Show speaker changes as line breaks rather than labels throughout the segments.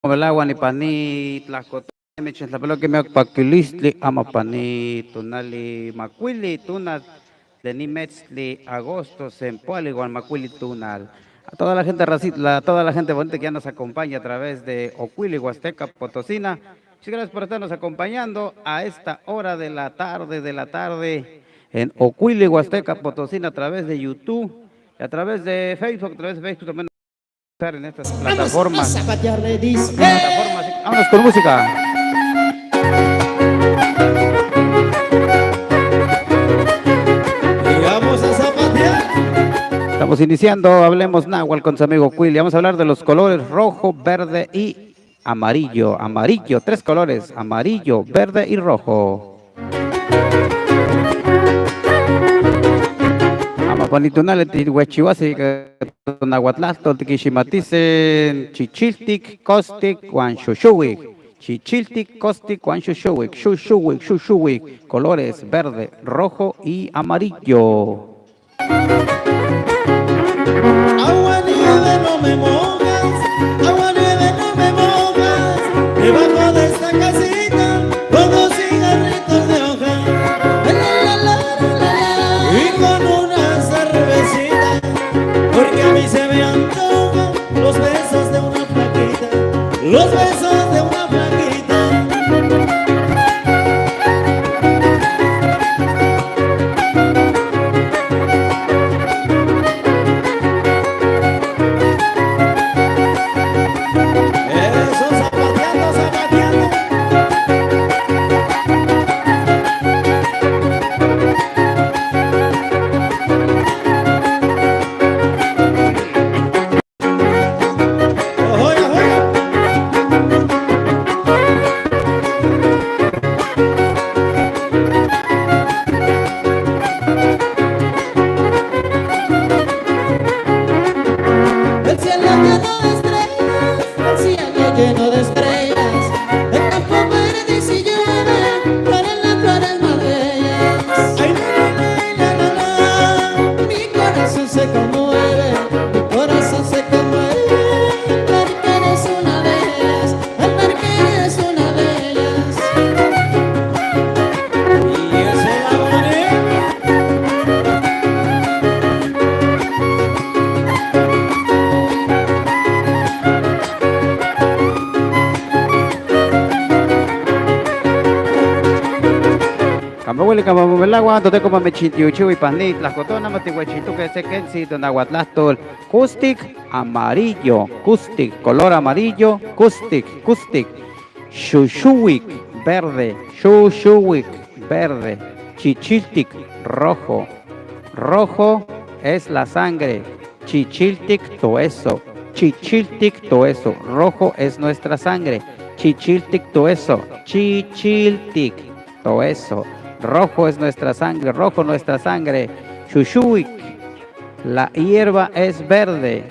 Belagua ni pani tlacoto meches la pelo que me paquilistli ama pani tunali macuili tunal ni metzli agosto sempoal igual macuili tunal. A toda la gente racita, a toda la gente bonita que ya nos acompaña a través de Ocuili, Huasteca, Potosina. Muchas gracias por estarnos acompañando a esta hora de la tarde en Ocuili, Huasteca, Potosina a través de YouTube, y a través de Facebook, a través de Facebook también en estas plataformas. Vámonos con música.
Y vamos a zapatear.
Estamos iniciando, hablemos náhuatl con su amigo Quilly. Vamos a hablar de los colores rojo, verde y amarillo. Amarillo, tres colores, amarillo, verde y rojo. Amapanitunale tihuechihuasi nahuatlasto tiquiximatizen chichiltic, costic, guanxuxuic. Chichiltic, costic, guanxuxuic, xuxuic, xuxuic. Colores verde, rojo y amarillo.
Agua nieve no me mojas, agua nieve no me mojas. Debajo de esta casita pongo cigarritos de hoja. Y con una cervecita, porque a mí se me antojan los besos de una flaquita, los besos de una flaquita.
Camabelagua, donde como me chitiuchu y panit, las cotonas matihuachitu que se quensi, donaguatlastol, custic, amarillo, custic, color amarillo, custic, custic, shushuik, verde, shushuik, verde, chichiltic, rojo, rojo es la sangre, chichiltic, toeso, chichiltic, toeso, rojo es nuestra sangre, chichiltic, toeso, chichiltic, toeso. Rojo es nuestra sangre, rojo nuestra sangre. Shushuik, la hierba es verde.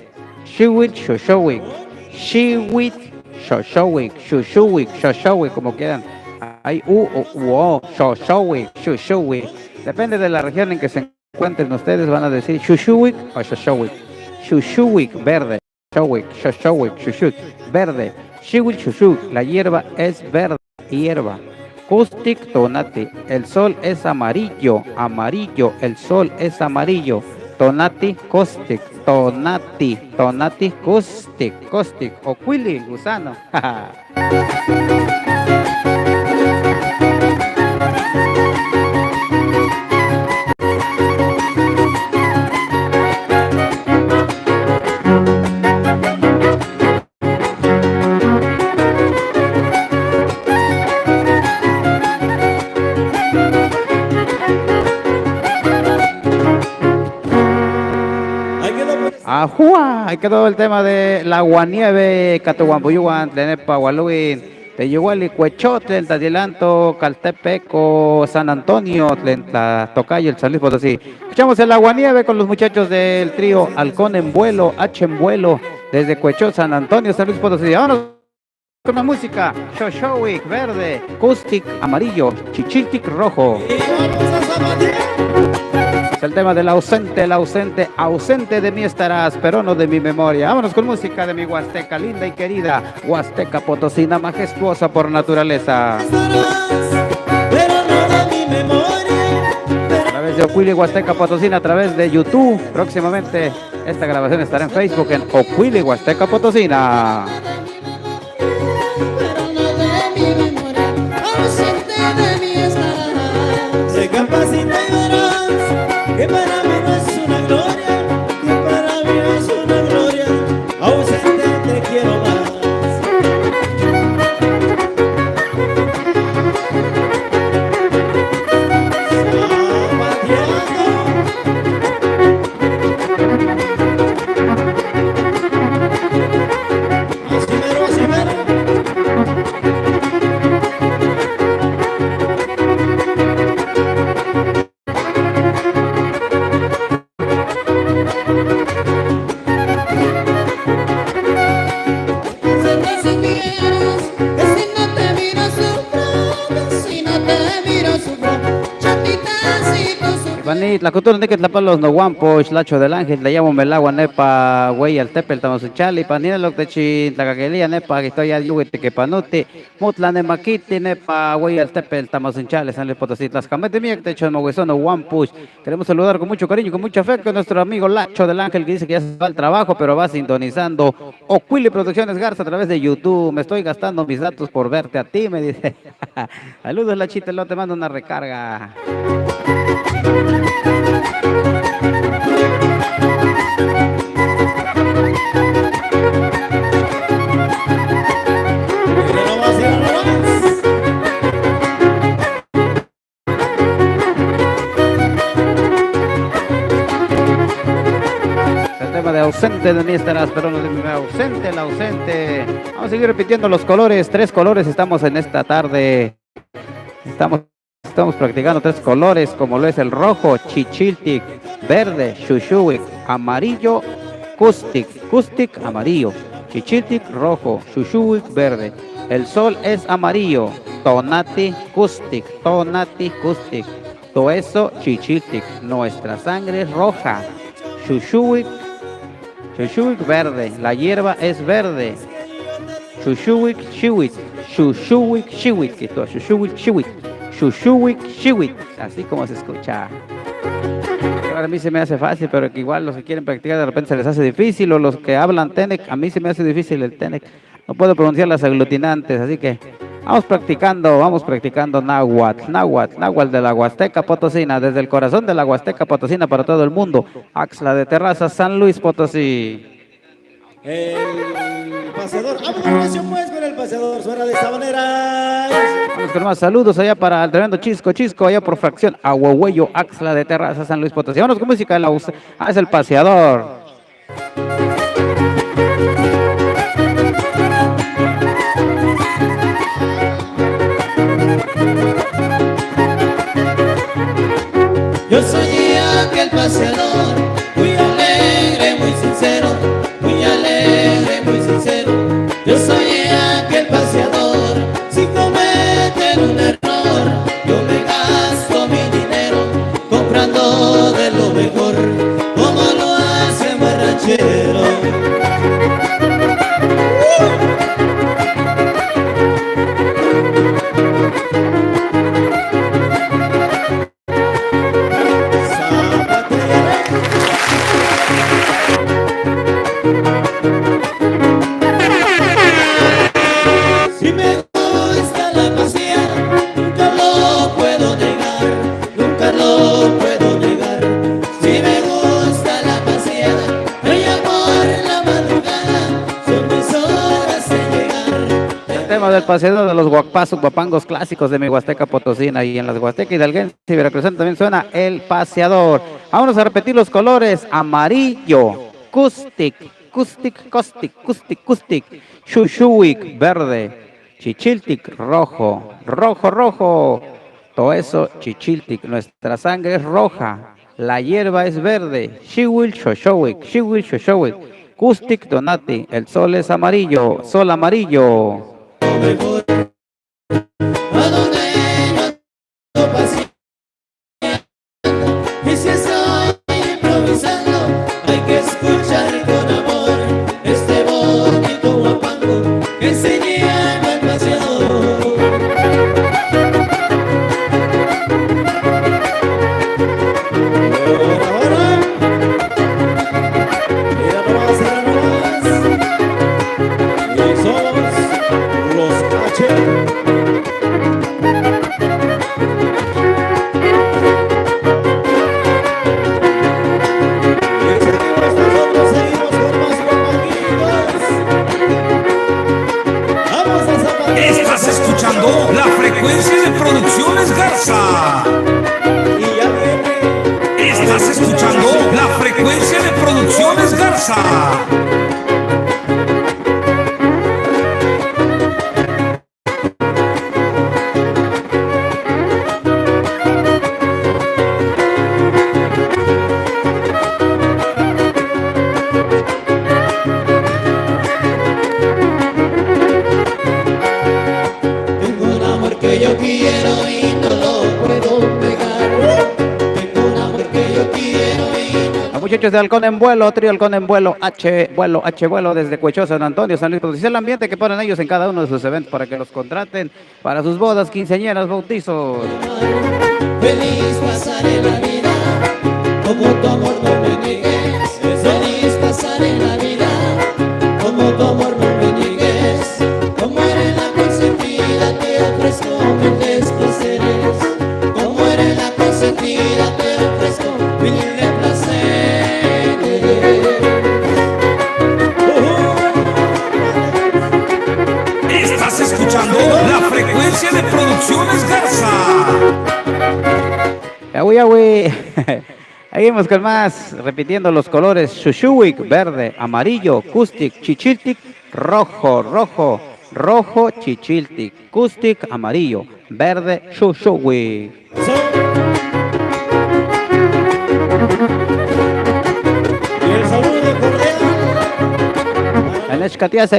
Shiwit, shoshowic. Shiwit, shoshowic. Shushuik, shoshowic, como quieran. Hay u o shoshowic, shushuik. Depende de la región en que se encuentren ustedes, van a decir shushuik o shoshowic. Shushuik, verde. Shoshowic, shoshowic, shushuik, verde. Shiwit, shushuk, la hierba es verde, hierba. Custic, tonati, el sol es amarillo, amarillo, el sol es amarillo. Tonati, caustic, tonati, tonati, caustic, caustic. Ocuili, gusano. Ajua, ahí quedó el tema de la aguanieve, Catuambuyuan, Tlenepa, Hualuin, Teyuali, Cuechotlen, Tadilanto, Caltepeco, San Antonio, Tlenta, Tocayo, el San Luis Potosí. Escuchamos el aguanieve con los muchachos del trío Halcón en vuelo, H en vuelo, desde Cuechot, San Antonio, San Luis Potosí. Vámonos con la música, Shoshowic, verde, Custic, amarillo, Chichiltic, rojo.
Y vamos a zapatear.
Es el tema del ausente, el ausente, ausente de mí estarás, pero no de mi memoria. Vámonos con música de mi Huasteca, linda y querida, Huasteca Potosina, majestuosa por naturaleza.
Estarás, pero no de mi memoria.
A través de Ocuili Huasteca Potosina, a través de YouTube. Próximamente esta grabación estará en Facebook en Ocuili Huasteca Potosina.
Pero no de mi memoria, ausente de mí estarás.
Recapacita y verás que para mí no es una gloria, que para mí no es una gloria, ausente te quiero más. Así mero, así mero.
Si no supieras que si no te miro sufro, si no te miro sufro, chatita si tú sufres.
Panit, la cultura de que tlapalos no guampo, lacho del ángel, le llamo melagua nepa, güey al tepel, tamosuchali, panina lo que chi, la caquelia nepa, que estoy al yugue que panuti, mutla ne maquiti nepa, güey al tepel, tamosuchali, San Luis Potosí, las camete mía que te echan moguezono guampush. Queremos saludar con mucho cariño, con mucho afecto a nuestro amigo Lacho del Ángel, que dice que ya se va al trabajo, pero va sintonizando Ocuili Producciones Garza a través de YouTube. Me estoy gastando mis datos por verte a ti, me dice. Saludos, Lachita, luego te mando una recarga.
Mira nomás, mira nomás.
El tema de ausente de mí estarás, pero no de mi ausente, el ausente. Vamos a seguir repitiendo los colores, 3 colores estamos en esta tarde. Estamos practicando 3 colores, como lo es el rojo, chichiltic, verde, shushuik, amarillo, kustik, amarillo, chichiltic, rojo, shushuik, verde. El sol es amarillo, tonati, kustik, toeso, chichiltic. Nuestra sangre es roja, shushuik, verde. La hierba es verde, shushuik, shiwit, así como se escucha. Ahora a mí se me hace fácil, pero que igual los que quieren practicar de repente se les hace difícil, o los que hablan Tenec, a mí se me hace difícil el Tenec. No puedo pronunciar las aglutinantes, así que vamos practicando náhuatl de la Huasteca Potosina, desde el corazón de la Huasteca Potosina para todo el mundo. Axla de Terrazas, San Luis Potosí.
El paseador, vámonos pues con el paseador, suena de esta manera.
Vamos con más saludos allá para el tremendo Chisco, allá por fracción Ahuehueyo, Axla de Terrazas, San Luis Potosí. Vámonos con música de la es el paseador.
Yo soy aquel paseador, muy alegre, muy sincero, muy alegre, muy sincero. Yo soy aquel paseador, si cometen un error, yo me gasto mi dinero comprando de lo mejor, como lo hace un ranchero. Si me gusta la pasear, nunca lo puedo negar, nunca lo puedo negar. Si me gusta la paseada, ella por la madrugada, son mis horas de llegar.
El tema del paseador de los guapangos clásicos de mi Huasteca Potosina, y en las Huasteca Hidalguense y Veracruzana también suena el paseador. Vámonos a repetir los colores: amarillo, kustik, shushuik, verde, chichiltic, rojo, toeso, chichiltic. Nuestra sangre es roja, la hierba es verde, shiwil, shoshowik, kustik, donati. El sol es amarillo, sol amarillo.
Lo mejor, a donde yo paseando, y si eso
Estás escuchando la frecuencia de Producciones Garza.
Y ya viene.
Estás escuchando la frecuencia de Producciones Garza.
Tengo un amor que yo quiero y no lo puedo pegar. Tengo un amor que yo quiero y no.
Los muchachos de Halcón en Vuelo, trío Halcón en Vuelo, H Vuelo desde Cuecho, San Antonio, San Luis Potosí. Es el ambiente que ponen ellos en cada uno de sus eventos para que los contraten para sus bodas, quinceañeras, bautizos.
Feliz pasaré la vida, como tu amor no me niegues. Feliz pasaré la vida, como tu amor no me niegues. Como eres la consentida te ofrezco miles placeres. Como eres la consentida te ofrezco miles placeres.
Estás escuchando la frecuencia de Producciones Garza.
Yahui. Seguimos con más, repitiendo los colores: Shushuik, verde, amarillo, Kustik, Chichiltik, rojo, rojo, rojo, Chichiltik, Kustik, amarillo, verde, Shushuik.
Y el saludo cordial.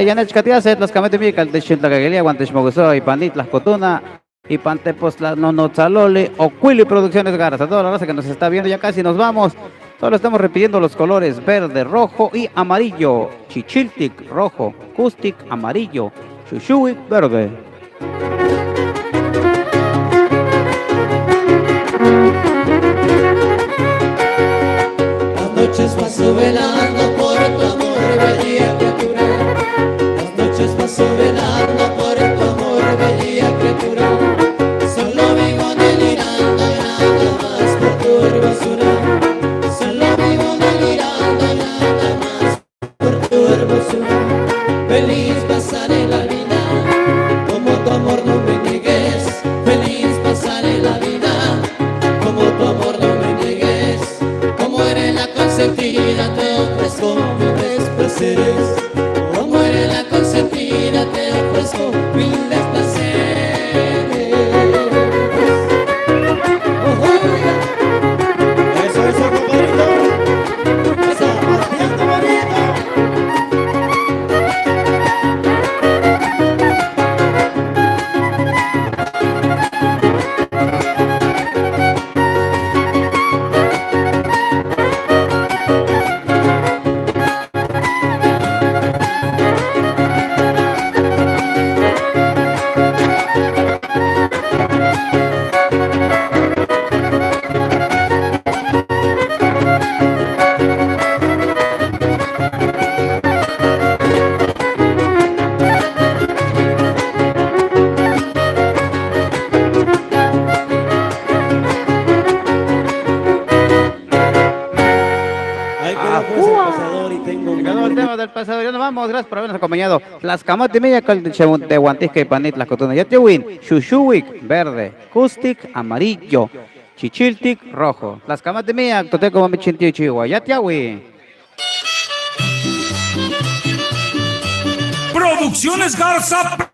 Yanech Katiase, los cametemicas de Chiltacaguelia, Guanteshmoguso y Panit, las Cotuna. Y Pantepos, la Nonotzalole, Ocuili Producciones Garza. Toda la raza que nos está viendo, ya casi nos vamos. Solo estamos repitiendo los colores verde, rojo y amarillo. Chichiltic, rojo. Kustik, amarillo. Shushuik, verde.
Las noches paso velando por tu amor, bella criatura. Las noches paso velando por tu amor, bella criatura. Solo vivo delirando y nada más por tu hermosura. Solo vivo delirando y nada más por tu hermosura. Feliz pasaré la vida, como tu amor no me niegues. Feliz pasaré la vida, como tu amor no me niegues. Como eres la consentida te ofrezco miles placeres. Como eres la consentida te ofrezco miles placeres. Eso, compadrito. Eso, Martiano bonito. Ahí quedó pues el pasador y tengo un
Ganó el tema del pasado. Ya nos vamos. Gracias por habernos acompañado. Las Camote Media de Guantisca y Panit, las Cotunas. Yatiwin, Shushuik, verde. Kustik, amarillo. Chichiltik, rojo. Las Camote Media, Toteco, Mamichinti y Chihuahua. Yatiwin.
Producciones Garza